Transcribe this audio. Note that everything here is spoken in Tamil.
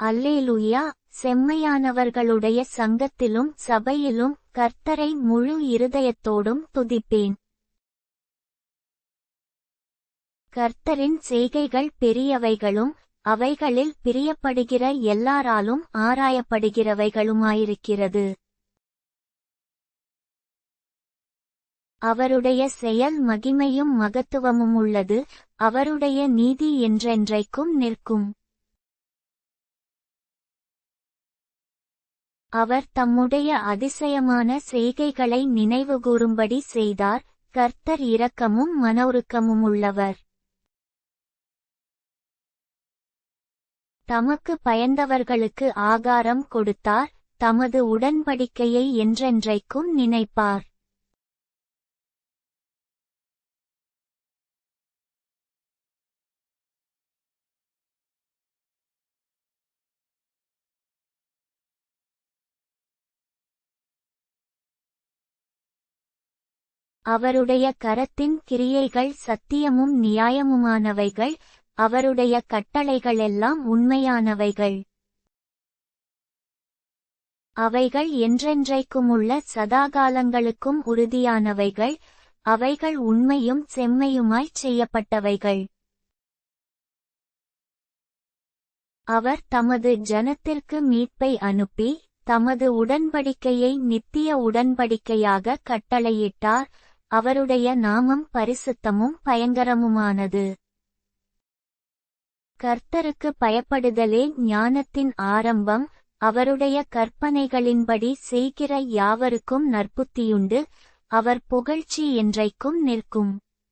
அல்லேலூயா. செம்மையானவர்களுடைய சங்கத்திலும் சபையிலும் கர்த்தரை முழு இருதயத்தோடும் துதிப்பேன். கர்த்தரின் செய்கைகள் பெரியவைகளும் அவைகளில் பிரியப்படுகிற எல்லாராலும் ஆராயப்படுகிறவைகளுமாயிருக்கிறது. அவருடைய செயல் மகிமையும் மகத்துவமுமுள்ளது, அவருடைய நீதி என்றென்றைக்கும் நிற்கும். அவர் தம்முடைய அதிசயமான செய்கைகளை நினைவுகூரும்படி செய்தார். கர்த்தர் இரக்கமும் மனவுருக்கமுமுள்ளவர். தமக்கு பயந்தவர்களுக்கு ஆகாரம் கொடுத்தார், தமது உடன்படிக்கையை என்றென்றைக்கும் நினைப்பார். அவருடைய கரத்தின் கிரியைகள் சத்தியமும் நியாயமுமானவைகள், அவருடைய கட்டளைகளெல்லாம் உண்மையானவைகள். அவைகள் என்றென்றைக்குமுள்ள சதாகாலங்களுக்கும் உறுதியானவைகள், அவைகள் உண்மையும் செம்மையுமாய்ச் செய்யப்பட்டவைகள். அவர் தமது ஜனத்திற்கு மீட்பை அனுப்பி, தமது உடன்படிக்கையை நித்திய உடன்படிக்கையாக கட்டளையிட்டார். அவருடைய நாமம் பரிசுத்தமும் பயங்கரமுமானது. கர்த்தருக்கு பயப்படுதலே ஞானத்தின் ஆரம்பம். அவருடைய கற்பனைகளின்படி செய்கிற யாவருக்கும் நற்புத்தியுண்டு. அவர் புகழ்ச்சி என்றைக்கும் நிற்கும்.